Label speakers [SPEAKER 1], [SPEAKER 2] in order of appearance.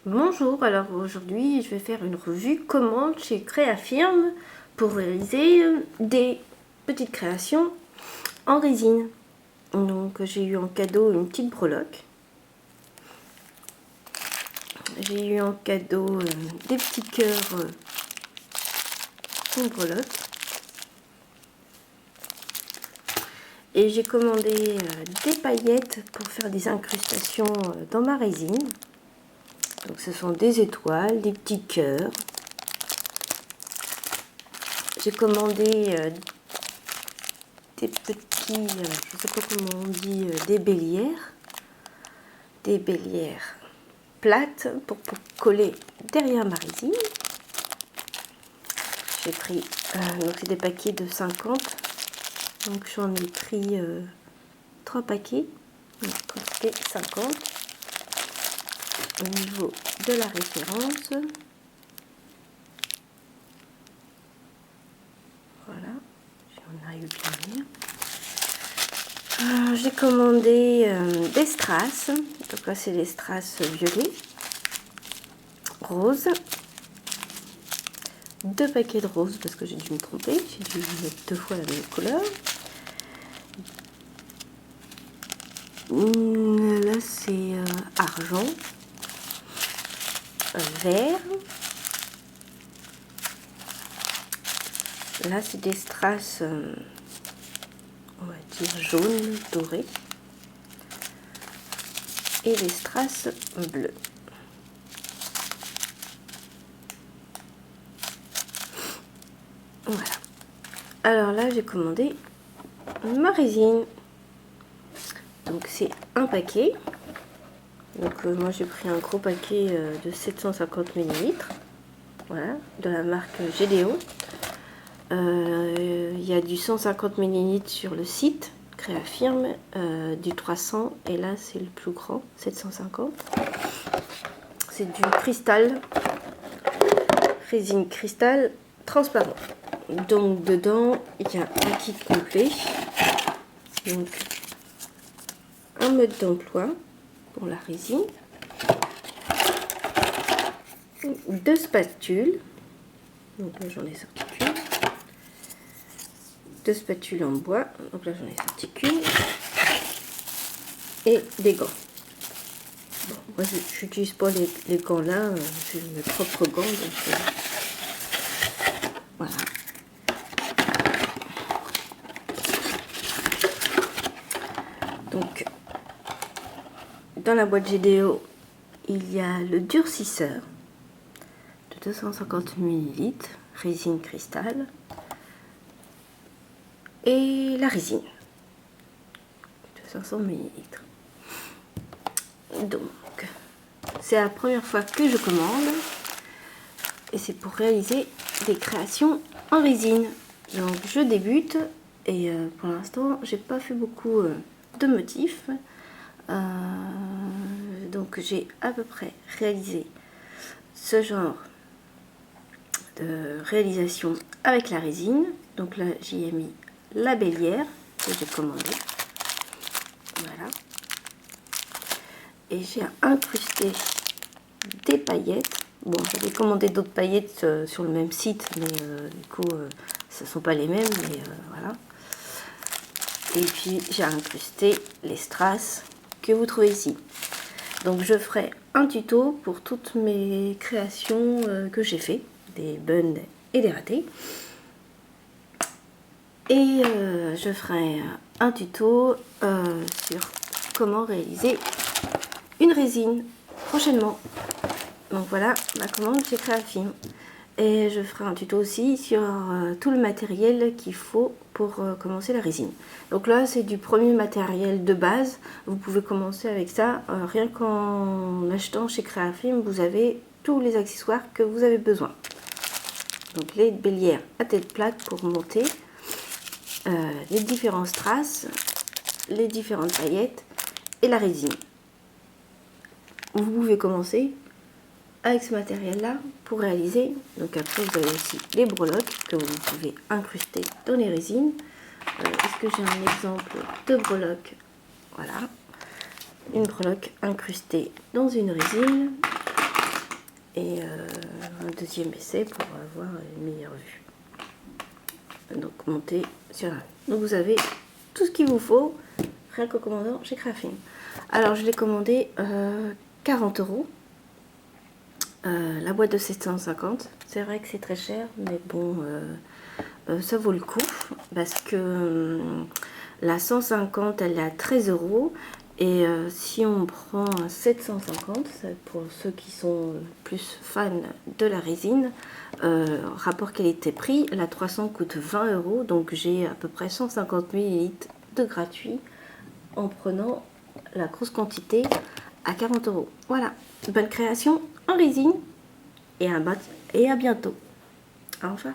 [SPEAKER 1] Bonjour, alors aujourd'hui je vais faire une revue commande chez Créafirm pour réaliser des petites créations en résine. Donc j'ai eu en cadeau une petite breloque. J'ai eu en cadeau des petits cœurs en breloque. Et j'ai commandé des paillettes pour faire des incrustations dans ma résine. Donc ce sont des étoiles, des petits cœurs. J'ai commandé des petits, je ne sais pas comment on dit, des bélières plates pour coller derrière ma résine. J'ai pris, donc c'est des paquets de 50, donc j'en ai pris 3 paquets, donc quantité 50. Au niveau de la référence, voilà, on arrive bien à lire. J'ai commandé des strass, donc là c'est des strass violets, roses, 2 paquets de roses parce que j'ai dû me tromper, j'ai dû mettre 2 fois la même couleur. Là c'est argent, vert, là c'est des strass, on va dire jaune, doré, et des strass bleus. Voilà. Alors là j'ai commandé ma résine. Donc c'est un paquet. Donc moi j'ai pris un gros paquet de 750 ml. Voilà, de la marque GDO. Il y a du 150 ml sur le site Créafirm, du 300 et là c'est le plus grand, 750. C'est du cristal, résine cristal transparent. Donc dedans il y a un kit complet. Donc un mode d'emploi pour la résine, 2 spatules, donc là j'en ai sorti qu'une, 2 spatules en bois, donc là j'en ai sorti qu'une, et des gants. Bon, moi je n'utilise pas les gants là, j'ai mes propres gants, donc voilà. Donc dans la boîte GDO, il y a le durcisseur de 250 ml, résine cristal, et la résine de 500 ml. Donc c'est la première fois que je commande et c'est pour réaliser des créations en résine. Donc je débute et pour l'instant j'ai pas fait beaucoup de motifs. Donc j'ai à peu près réalisé ce genre de réalisation avec la résine. Donc là j'y ai mis la bélière que j'ai commandée. Voilà. Et j'ai incrusté des paillettes. Bon, j'avais commandé d'autres paillettes sur le même site, mais du coup ce ne sont pas les mêmes, mais voilà. Et puis j'ai incrusté les strass que vous trouvez ici. Donc je ferai un tuto pour toutes mes créations que j'ai fait, des buns et des ratés. Et je ferai un tuto sur comment réaliser une résine prochainement. Donc voilà ma commande chez Créafirm. Et je ferai un tuto aussi sur tout le matériel qu'il faut pour commencer la résine. Donc là c'est du premier matériel de base. Vous pouvez commencer avec ça. Rien qu'en achetant chez Créafirm, vous avez tous les accessoires que vous avez besoin. Donc les bélières à tête plate pour monter, les différents strass, les différentes paillettes et la résine. Vous pouvez commencer avec ce matériel là pour réaliser. Donc après vous avez aussi les breloques que vous pouvez incruster dans les résines. Est-ce que j'ai un exemple de breloque? Voilà, une breloque incrustée dans une résine. et un deuxième essai pour avoir une meilleure vue. Donc monter sur un. Donc vous avez tout ce qu'il vous faut rien qu'en commandant chez Crafim. Alors je l'ai commandé 40 €. La boîte de 750, c'est vrai que c'est très cher, mais bon, ça vaut le coup parce que la 150 elle est à 13 € et si on prend un 750, pour ceux qui sont plus fans de la résine, rapport qualité-prix, la 300 coûte 20 €, donc j'ai à peu près 150 ml de gratuit en prenant la grosse quantité à 40 €. Voilà, bonne création en résine et à bientôt. Au revoir.